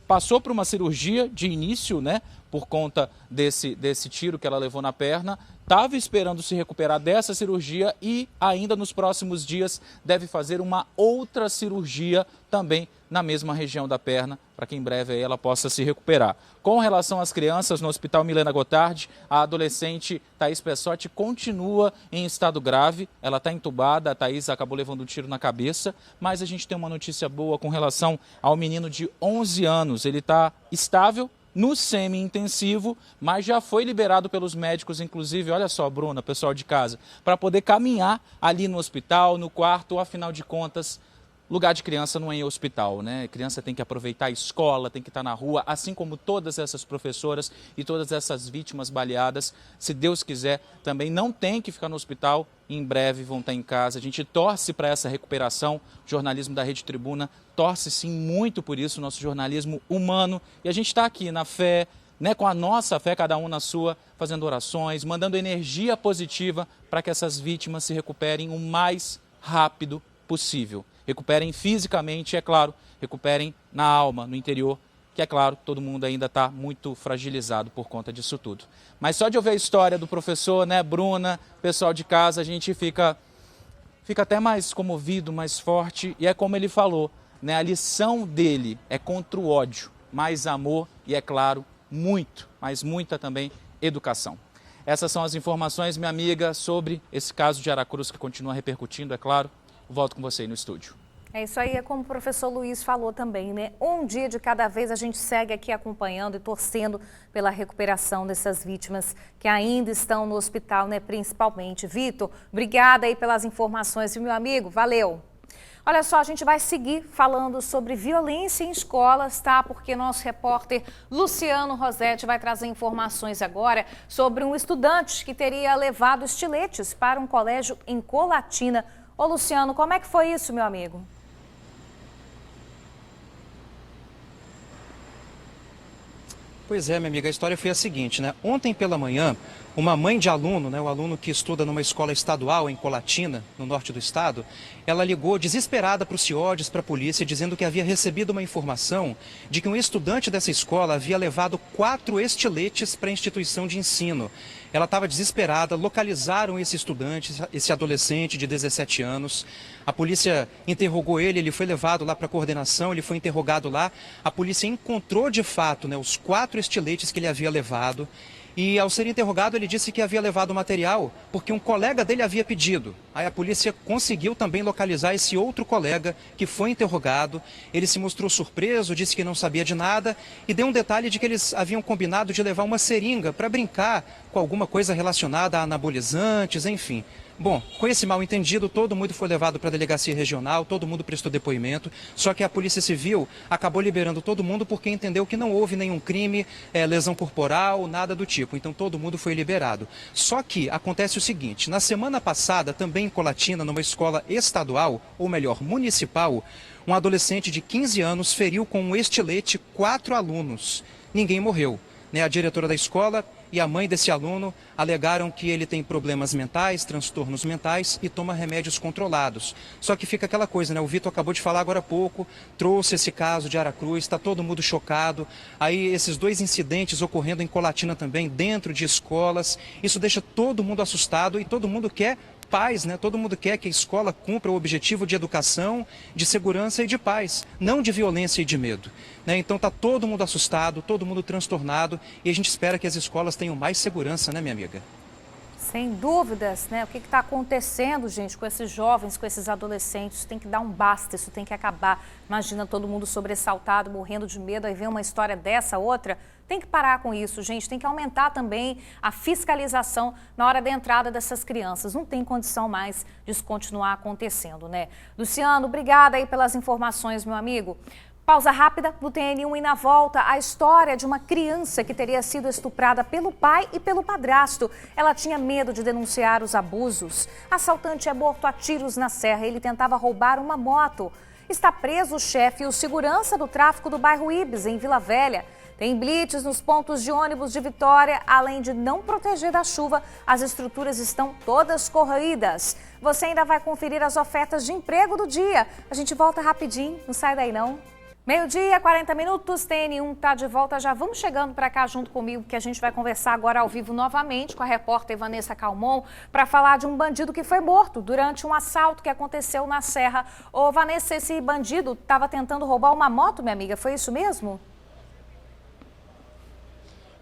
passou por uma cirurgia de início, né, por conta desse tiro que ela levou na perna, estava esperando se recuperar dessa cirurgia e ainda nos próximos dias deve fazer uma outra cirurgia também na mesma região da perna, para que em breve aí ela possa se recuperar. Com relação às crianças, no Hospital Milena Gotardi, a adolescente Thaís Pessotti continua em estado grave, ela está entubada, a Thaís acabou levando um tiro na cabeça, mas a gente tem uma notícia boa com relação ao menino de 11 anos, ele está estável no semi-intensivo, mas já foi liberado pelos médicos, inclusive, olha só, Bruna, pessoal de casa, para poder caminhar ali no hospital, no quarto, afinal de contas, lugar de criança não é em hospital, né? Criança tem que aproveitar a escola, tem que estar na rua, assim como todas essas professoras e todas essas vítimas baleadas. Se Deus quiser, também não tem que ficar no hospital, em breve vão estar em casa. A gente torce para essa recuperação, o jornalismo da Rede Tribuna torce sim muito por isso, nosso jornalismo humano. E a gente está aqui na fé, né, com a nossa fé, cada um na sua, fazendo orações, mandando energia positiva para que essas vítimas se recuperem o mais rápido possível. Recuperem fisicamente, é claro, recuperem na alma, no interior, que é claro, todo mundo ainda está muito fragilizado por conta disso tudo. Mas só de ouvir a história do professor, né, Bruna, pessoal de casa, a gente fica até mais comovido, mais forte, e é como ele falou, né, a lição dele é contra o ódio, mais amor e, é claro, muito, mas muita também educação. Essas são as informações, minha amiga, sobre esse caso de Aracruz que continua repercutindo, é claro. Volto com você aí no estúdio. É isso aí, é como o professor Luiz falou também, né? Um dia de cada vez a gente segue aqui acompanhando e torcendo pela recuperação dessas vítimas que ainda estão no hospital, né? Principalmente. Vitor, obrigada aí pelas informações, meu amigo, valeu! Olha só, a gente vai seguir falando sobre violência em escolas, tá? Porque nosso repórter Luciano Rosetti vai trazer informações agora sobre um estudante que teria levado estiletes para um colégio em Colatina. Ô Luciano, como é que foi isso, meu amigo? Pois é, minha amiga, a história foi a seguinte, né? Ontem pela manhã, uma mãe de aluno, né, o aluno que estuda numa escola estadual em Colatina, no norte do estado, ela ligou desesperada para o CIODES, para a polícia, dizendo que havia recebido uma informação de que um estudante dessa escola havia levado 4 estiletes para a instituição de ensino. Ela estava desesperada, localizaram esse estudante, esse adolescente de 17 anos. A polícia interrogou ele, ele foi levado lá para a coordenação, ele foi interrogado lá. A polícia encontrou de fato, né, os 4 estiletes que ele havia levado. E ao ser interrogado, ele disse que havia levado o material porque um colega dele havia pedido. Aí a polícia conseguiu também localizar esse outro colega que foi interrogado. Ele se mostrou surpreso, disse que não sabia de nada e deu um detalhe de que eles haviam combinado de levar uma seringa para brincar com alguma coisa relacionada a anabolizantes, enfim. Bom, com esse mal entendido, todo mundo foi levado para a delegacia regional, todo mundo prestou depoimento, só que a Polícia Civil acabou liberando todo mundo porque entendeu que não houve nenhum crime, lesão corporal, nada do tipo. Então todo mundo foi liberado. Só que acontece o seguinte, na semana passada, também em Colatina, numa escola estadual, ou melhor, municipal, um adolescente de 15 anos feriu com um estilete 4 alunos. Ninguém morreu. A diretora da escola e a mãe desse aluno alegaram que ele tem problemas mentais, transtornos mentais e toma remédios controlados. Só que fica aquela coisa, né? O Vitor acabou de falar agora há pouco, trouxe esse caso de Aracruz, está todo mundo chocado. Aí esses 2 incidentes ocorrendo em Colatina também, dentro de escolas. Isso deixa todo mundo assustado e todo mundo quer paz, né? Todo mundo quer que a escola cumpra o objetivo de educação, de segurança e de paz, não de violência e de medo, né? Então está todo mundo assustado, todo mundo transtornado e a gente espera que as escolas tenham mais segurança, né, minha amiga? Sem dúvidas, né? O que está acontecendo, gente, com esses jovens, com esses adolescentes? Tem que dar um basta, isso tem que acabar. Imagina todo mundo sobressaltado, morrendo de medo, aí vem uma história dessa, outra. Tem que parar com isso, gente. Tem que aumentar também a fiscalização na hora da entrada dessas crianças. Não tem condição mais disso continuar acontecendo, né? Luciano, obrigada aí pelas informações, meu amigo. Pausa rápida no TN1 e na volta, a história de uma criança que teria sido estuprada pelo pai e pelo padrasto. Ela tinha medo de denunciar os abusos. Assaltante é morto a tiros na serra. Ele tentava roubar uma moto. Está preso o chefe e o segurança do tráfico do bairro Ibis, em Vila Velha. Tem blitz nos pontos de ônibus de Vitória. Além de não proteger da chuva, as estruturas estão todas corroídas. Você ainda vai conferir as ofertas de emprego do dia. A gente volta rapidinho, não sai daí não. 12h, 40 minutos, TN1 tá de volta. Já vamos chegando para cá junto comigo, que a gente vai conversar agora ao vivo novamente com a repórter Vanessa Calmon para falar de um bandido que foi morto durante um assalto que aconteceu na Serra. Ô, Vanessa, esse bandido estava tentando roubar uma moto, minha amiga, foi isso mesmo?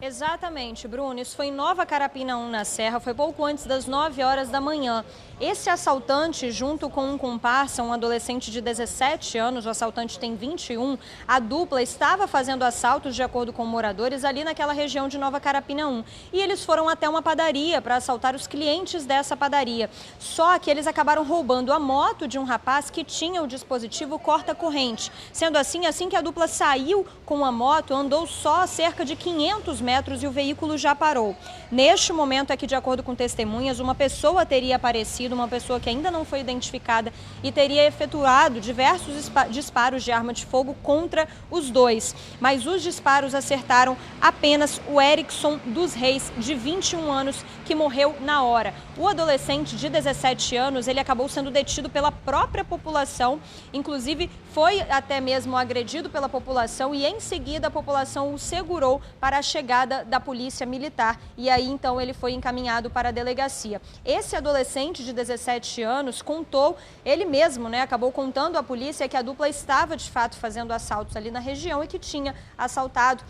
Exatamente, Bruno. Isso foi em Nova Carapina 1, na Serra. Foi pouco antes das 9 horas da manhã. Esse assaltante, junto com um comparsa, um adolescente de 17 anos, o assaltante tem 21, a dupla estava fazendo assaltos, de acordo com moradores, ali naquela região de Nova Carapina 1. E eles foram até uma padaria para assaltar os clientes dessa padaria. Só que eles acabaram roubando a moto de um rapaz que tinha o dispositivo corta-corrente. Sendo assim que a dupla saiu com a moto, andou só cerca de 500 metros e o veículo já parou. Neste momento aqui, de acordo com testemunhas, uma pessoa teria aparecido, uma pessoa que ainda não foi identificada, e teria efetuado diversos disparos de arma de fogo contra os dois. Mas os disparos acertaram apenas o Erickson dos Reis, de 21 anos, que morreu na hora. O adolescente de 17 anos, ele acabou sendo detido pela própria população, inclusive foi até mesmo agredido pela população e em seguida a população o segurou para a chegada da polícia militar e aí então ele foi encaminhado para a delegacia. Esse adolescente de 17 anos contou, ele mesmo, acabou contando à polícia que a dupla estava de fato fazendo assaltos ali na região e que tinha assaltado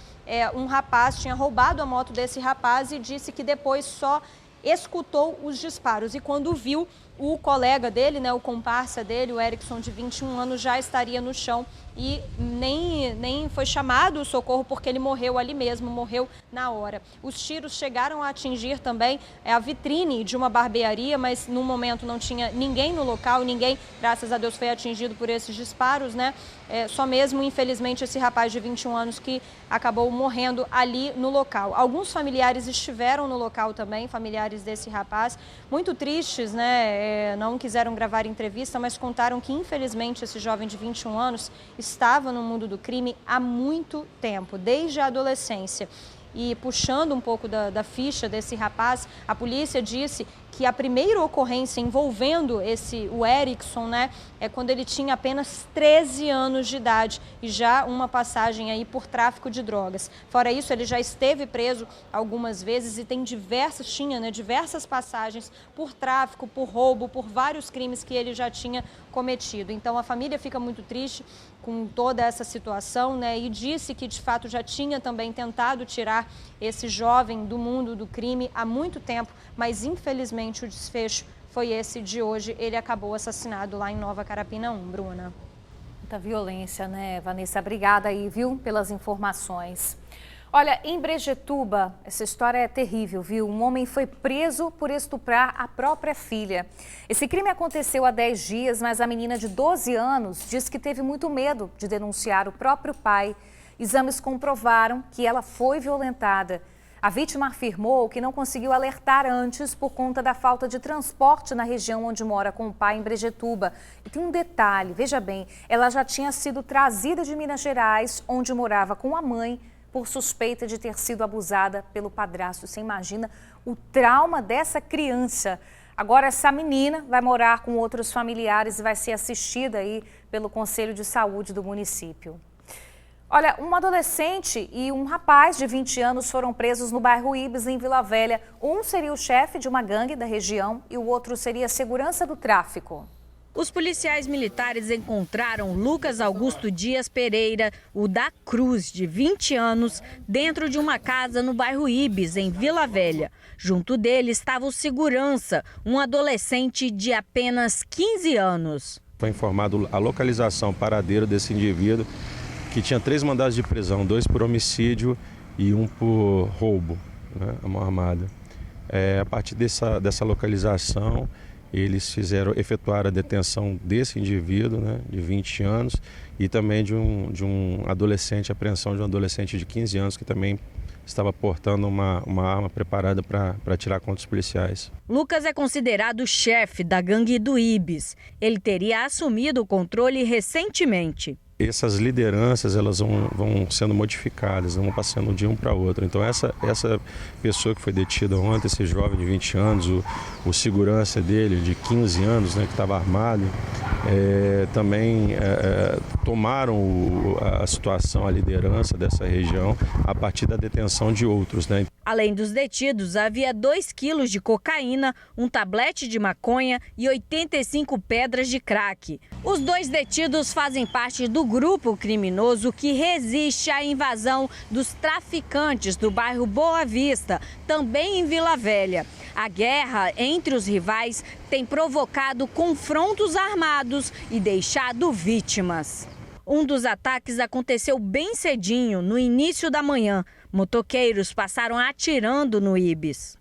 um rapaz, tinha roubado a moto desse rapaz e disse que depois só escutou os disparos e quando viu o colega dele, o comparsa dele, o Erickson, de 21 anos, já estaria no chão e nem foi chamado o socorro porque ele morreu ali mesmo, morreu na hora. Os tiros chegaram a atingir também a vitrine de uma barbearia, mas no momento não tinha ninguém no local, ninguém, graças a Deus, foi atingido por esses disparos, só mesmo, infelizmente, esse rapaz de 21 anos que acabou morrendo ali no local. Alguns familiares estiveram no local também, familiares desse rapaz, muito tristes, não quiseram gravar entrevista, mas contaram que, infelizmente, esse jovem de 21 anos estava no mundo do crime há muito tempo, desde a adolescência. E puxando um pouco da ficha desse rapaz, a polícia disse que a primeira ocorrência envolvendo o Erickson, é quando ele tinha apenas 13 anos de idade e já uma passagem aí por tráfico de drogas. Fora isso, ele já esteve preso algumas vezes e tinha diversas passagens por tráfico, por roubo, por vários crimes que ele já tinha cometido. Então a família fica muito triste com toda essa situação, e disse que de fato já tinha também tentado tirar esse jovem do mundo do crime há muito tempo, mas infelizmente o desfecho foi esse de hoje. Ele acabou assassinado lá em Nova Carapina 1, Bruna. Muita violência, Vanessa? Obrigada aí, viu, pelas informações. Olha, em Brejetuba, essa história é terrível, viu? Um homem foi preso por estuprar a própria filha. Esse crime aconteceu há 10 dias, mas a menina de 12 anos diz que teve muito medo de denunciar o próprio pai. Exames comprovaram que ela foi violentada. A vítima afirmou que não conseguiu alertar antes por conta da falta de transporte na região onde mora com o pai, em Brejetuba. E tem um detalhe, veja bem, ela já tinha sido trazida de Minas Gerais, onde morava com a mãe, por suspeita de ter sido abusada pelo padrasto. Você imagina o trauma dessa criança. Agora essa menina vai morar com outros familiares e vai ser assistida aí pelo Conselho de Saúde do município. Olha, um adolescente e um rapaz de 20 anos foram presos no bairro Ibis, em Vila Velha. Um seria o chefe de uma gangue da região e o outro seria a segurança do tráfico. Os policiais militares encontraram Lucas Augusto Dias Pereira, o da Cruz, de 20 anos, dentro de uma casa no bairro Ibis, em Vila Velha. Junto dele estava o segurança, um adolescente de apenas 15 anos. Foi informado a localização, paradeiro desse indivíduo, que tinha 3 mandados de prisão, 2 por homicídio e 1 por roubo, a mão armada. A partir dessa localização, eles efetuaram a detenção desse indivíduo, de 20 anos, e também de um adolescente, a apreensão de um adolescente de 15 anos que também estava portando uma arma preparada para atirar contra os policiais. Lucas é considerado o chefe da gangue do Ibis. Ele teria assumido o controle recentemente. Essas lideranças, elas vão sendo modificadas, vão passando de um para outro. Então essa pessoa que foi detida ontem, esse jovem de 20 anos, o segurança dele de 15 anos, que estava armado, também tomaram a situação, a liderança dessa região a partir da detenção de outros. Além dos detidos, havia 2 quilos de cocaína, um tablete de maconha e 85 pedras de crack. Os 2 detidos fazem parte do grupo criminoso que resiste à invasão dos traficantes do bairro Boa Vista, também em Vila Velha. A guerra entre os rivais tem provocado confrontos armados e deixado vítimas. Um dos ataques aconteceu bem cedinho, no início da manhã. Motoqueiros passaram atirando no Ibis.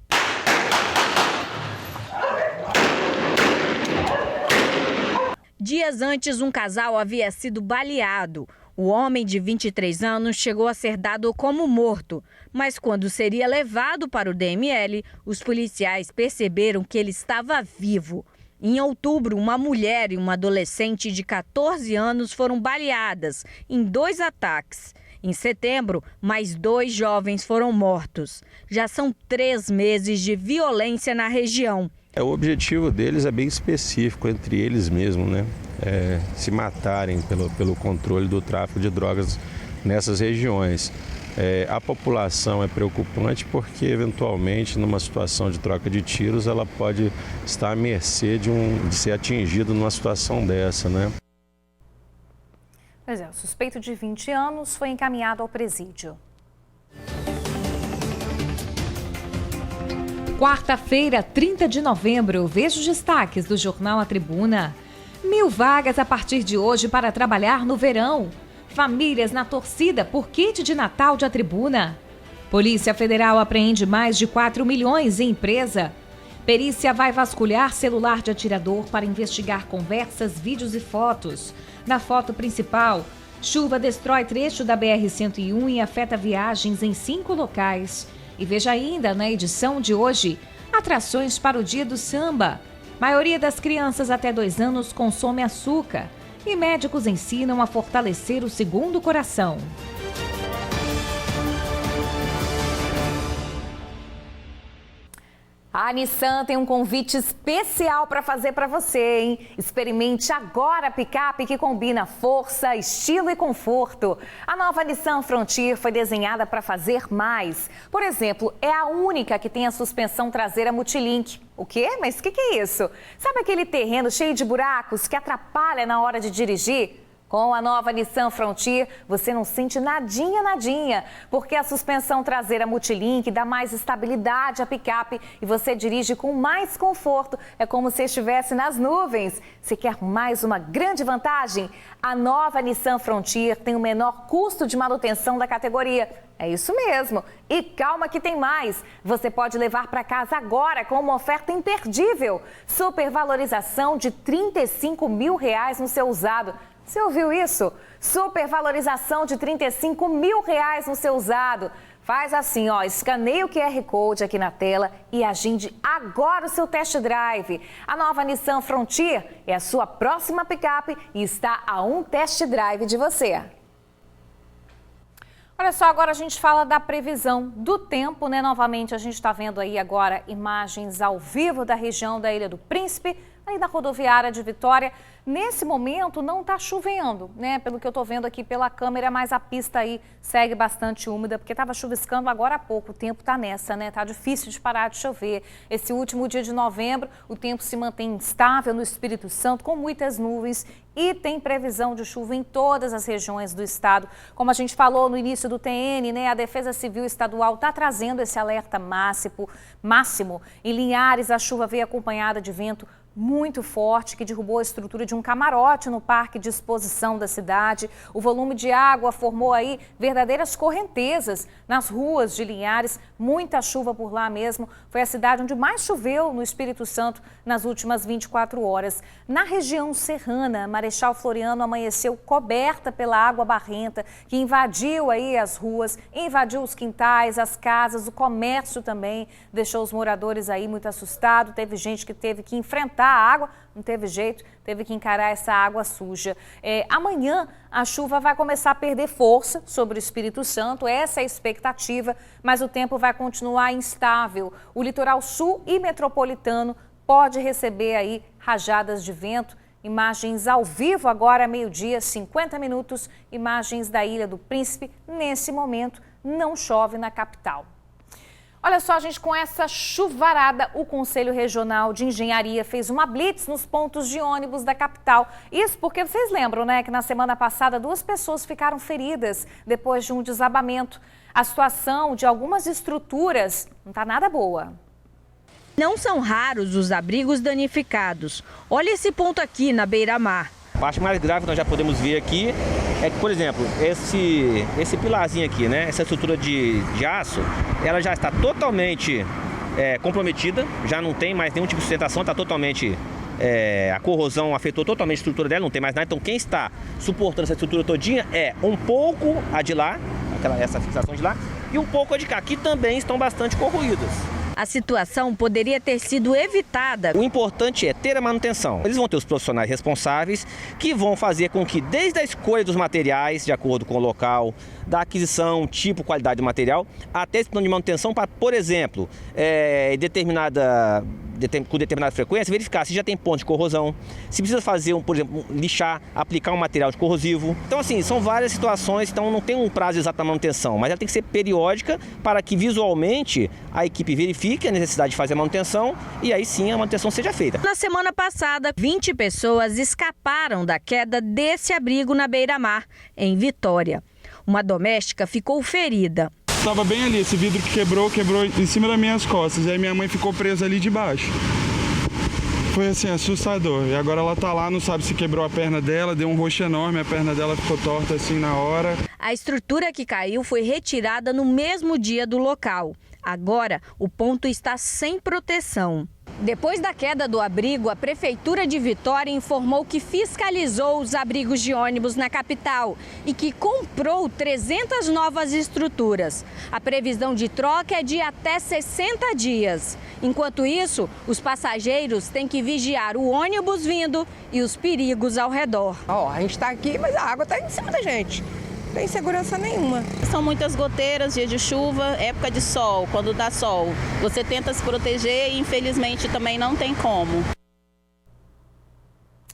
Dias antes, um casal havia sido baleado. O homem de 23 anos chegou a ser dado como morto, mas quando seria levado para o DML, os policiais perceberam que ele estava vivo. Em outubro, uma mulher e uma adolescente de 14 anos foram baleadas em 2 ataques. Em setembro, mais 2 jovens foram mortos. Já são 3 meses de violência na região. O objetivo deles é bem específico, entre eles mesmos, né? Se matarem pelo controle do tráfico de drogas nessas regiões. A população é preocupante porque, eventualmente, numa situação de troca de tiros, ela pode estar à mercê de ser atingida numa situação dessa, né? Pois é, o suspeito de 20 anos foi encaminhado ao presídio. Quarta-feira, 30 de novembro, veja os destaques do Jornal A Tribuna. 1000 vagas a partir de hoje para trabalhar no verão. Famílias na torcida por kit de Natal de A Tribuna. Polícia Federal apreende mais de 4 milhões em empresa. Perícia vai vasculhar celular de atirador para investigar conversas, vídeos e fotos. Na foto principal, chuva destrói trecho da BR-101 e afeta viagens em 5 locais. E veja ainda na edição de hoje, atrações para o Dia do Samba. Maioria das crianças até 2 anos consome açúcar. E médicos ensinam a fortalecer o segundo coração. A Nissan tem um convite especial para fazer para você, hein? Experimente agora a picape que combina força, estilo e conforto. A nova Nissan Frontier foi desenhada para fazer mais. Por exemplo, é a única que tem a suspensão traseira multilink. O quê? Mas o que é isso? Sabe aquele terreno cheio de buracos que atrapalha na hora de dirigir? Com a nova Nissan Frontier, você não sente nadinha, porque a suspensão traseira multilink dá mais estabilidade à picape e você dirige com mais conforto. É como se estivesse nas nuvens. Você quer mais uma grande vantagem? A nova Nissan Frontier tem o menor custo de manutenção da categoria. É isso mesmo. E calma que tem mais. Você pode levar para casa agora com uma oferta imperdível. Supervalorização de R$35 mil no seu usado. Você ouviu isso? Supervalorização de R$35 mil no seu usado. Faz assim, ó, escaneia o QR Code aqui na tela e agende agora o seu test drive. A nova Nissan Frontier é a sua próxima picape e está a um test drive de você. Olha só, agora a gente fala da previsão do tempo, né? Novamente a gente está vendo aí agora imagens ao vivo da região da Ilha do Príncipe, aí da rodoviária de Vitória. Nesse momento não está chovendo, né? Pelo que eu estou vendo aqui pela câmera, mas a pista aí segue bastante úmida, porque estava chuviscando agora há pouco. O tempo está nessa, né? Tá difícil de parar de chover. Esse último dia de novembro, o tempo se mantém instável no Espírito Santo, com muitas nuvens e tem previsão de chuva em todas as regiões do estado. Como a gente falou no início do TN, né? A Defesa Civil Estadual está trazendo esse alerta máximo. Em Linhares, a chuva veio acompanhada de vento muito forte que derrubou a estrutura de um camarote no parque de exposição da cidade. O volume de água formou aí verdadeiras correntezas nas ruas de Linhares, muita chuva por lá mesmo. Foi a cidade onde mais choveu no Espírito Santo nas últimas 24 horas. Na região serrana, Marechal Floriano amanheceu coberta pela água barrenta que invadiu aí as ruas, invadiu os quintais, as casas, o comércio também, deixou os moradores aí muito assustados. Teve gente que teve que enfrentar a água, não teve jeito, teve que encarar essa água suja. Amanhã a chuva vai começar a perder força sobre o Espírito Santo, essa é a expectativa, mas o tempo vai continuar instável. O litoral sul e metropolitano pode receber aí rajadas de vento. Imagens ao vivo agora, meio-dia, 50 minutos, imagens da Ilha do Príncipe. Nesse momento, não chove na capital. Olha só, gente, com essa chuvarada, o Conselho Regional de Engenharia fez uma blitz nos pontos de ônibus da capital. Isso porque vocês lembram, né, que na semana passada 2 pessoas ficaram feridas depois de um desabamento. A situação de algumas estruturas não está nada boa. Não são raros os abrigos danificados. Olha esse ponto aqui na beira-mar. A parte mais grave que nós já podemos ver aqui é que, por exemplo, esse pilarzinho aqui, né, essa estrutura de aço, ela já está totalmente comprometida, já não tem mais nenhum tipo de sustentação, está totalmente, a corrosão afetou totalmente a estrutura dela, não tem mais nada. Então quem está suportando essa estrutura todinha é um pouco a de lá, essa fixação de lá, e um pouco a de cá, que também estão bastante corroídas. A situação poderia ter sido evitada. O importante é ter a manutenção. Eles vão ter os profissionais responsáveis que vão fazer com que, desde a escolha dos materiais, de acordo com o local, da aquisição, tipo, qualidade do material, até esse plano de manutenção para, por exemplo, com determinada frequência, verificar se já tem ponto de corrosão, se precisa fazer, por exemplo, lixar, aplicar um material de corrosivo. Então, assim, são várias situações, então não tem um prazo exato da manutenção, mas ela tem que ser periódica para que visualmente a equipe verifique a necessidade de fazer a manutenção e aí sim a manutenção seja feita. Na semana passada, 20 pessoas escaparam da queda desse abrigo na beira-mar, em Vitória. Uma doméstica ficou ferida. Estava bem ali, esse vidro que quebrou em cima das minhas costas. E aí minha mãe ficou presa ali debaixo. Foi assim, assustador. E agora ela tá lá, não sabe se quebrou a perna dela, deu um roxo enorme, a perna dela ficou torta assim na hora. A estrutura que caiu foi retirada no mesmo dia do local. Agora, o ponto está sem proteção. Depois da queda do abrigo, a Prefeitura de Vitória informou que fiscalizou os abrigos de ônibus na capital e que comprou 300 novas estruturas. A previsão de troca é de até 60 dias. Enquanto isso, os passageiros têm que vigiar o ônibus vindo e os perigos ao redor. A gente está aqui, mas a água está em cima da gente. Não tem segurança nenhuma. São muitas goteiras, dia de chuva, época de sol, quando dá sol. Você tenta se proteger e infelizmente também não tem como.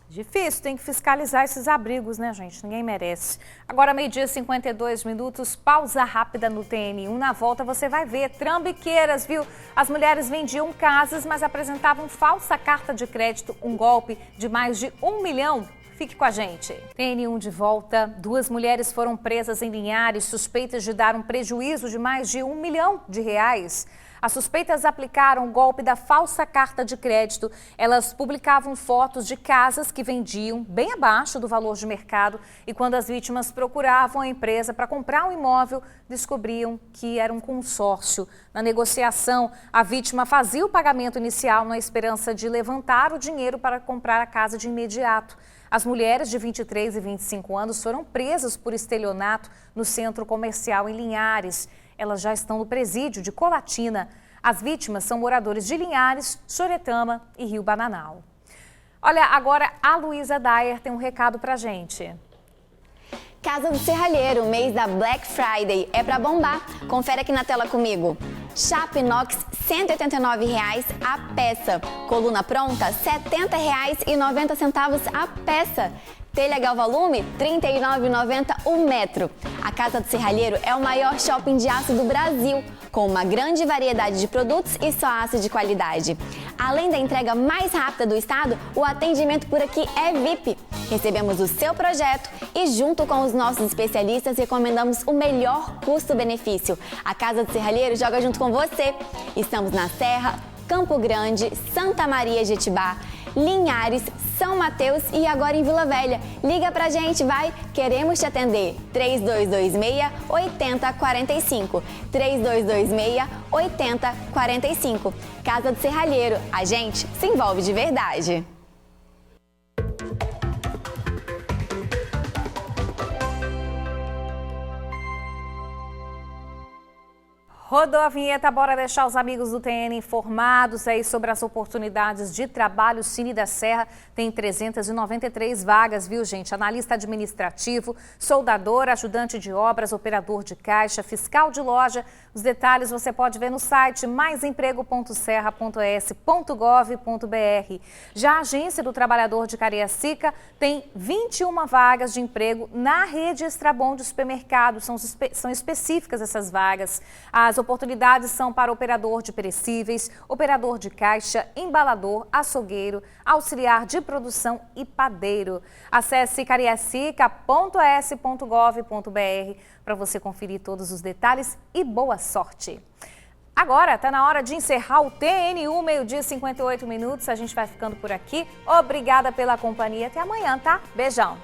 Difícil, tem que fiscalizar esses abrigos, né, gente? Ninguém merece. Agora, 12h52, pausa rápida no TN1. Na volta você vai ver trambiqueiras, viu? As mulheres vendiam casas, mas apresentavam falsa carta de crédito, um golpe de mais de R$1 milhão. Fique com a gente. TN1 de volta. 2 mulheres foram presas em Linhares, suspeitas de dar um prejuízo de mais de R$1 milhão. As suspeitas aplicaram o golpe da falsa carta de crédito. Elas publicavam fotos de casas que vendiam bem abaixo do valor de mercado e quando as vítimas procuravam a empresa para comprar um imóvel, descobriam que era um consórcio. Na negociação, a vítima fazia o pagamento inicial na esperança de levantar o dinheiro para comprar a casa de imediato. As mulheres de 23 e 25 anos foram presas por estelionato no centro comercial em Linhares. Elas já estão no presídio de Colatina. As vítimas são moradores de Linhares, Soretama e Rio Bananal. Olha, agora a Luísa Dyer tem um recado pra gente. Casa do Serralheiro, mês da Black Friday, é pra bombar. Confere aqui na tela comigo. Chapa inox, R$ 189,00 a peça. Coluna pronta, R$ 70,90 a peça. Telha Galvalume, R$ 39,90 o metro. A Casa do Serralheiro é o maior shopping de aço do Brasil, com uma grande variedade de produtos e só aço de qualidade. Além da entrega mais rápida do estado, o atendimento por aqui é VIP. Recebemos o seu projeto e, junto com os nossos especialistas, recomendamos o melhor custo-benefício. A Casa do Serralheiro joga junto com você. Estamos na Serra, Campo Grande, Santa Maria de Etibá, Linhares, São Mateus e agora em Vila Velha. Liga pra gente, vai! Queremos te atender. 3226-8045. 3226-8045. Casa do Serralheiro. A gente se envolve de verdade. Rodou a vinheta, bora deixar os amigos do TN informados aí sobre as oportunidades de trabalho. O Cine da Serra tem 393 vagas, viu, gente? Analista administrativo, soldador, ajudante de obras, operador de caixa, fiscal de loja. Os detalhes você pode ver no site maisemprego.serra.es.gov.br. Já a Agência do Trabalhador de Cariacica tem 21 vagas de emprego na rede Extrabom de supermercados. São específicas essas vagas. As oportunidades são para operador de perecíveis, operador de caixa, embalador, açougueiro, auxiliar de produção e padeiro. Acesse cariacica.es.gov.br para você conferir todos os detalhes e boa sorte. Agora está na hora de encerrar o TNU, 12h58. A gente vai ficando por aqui. Obrigada pela companhia. Até amanhã, tá? Beijão.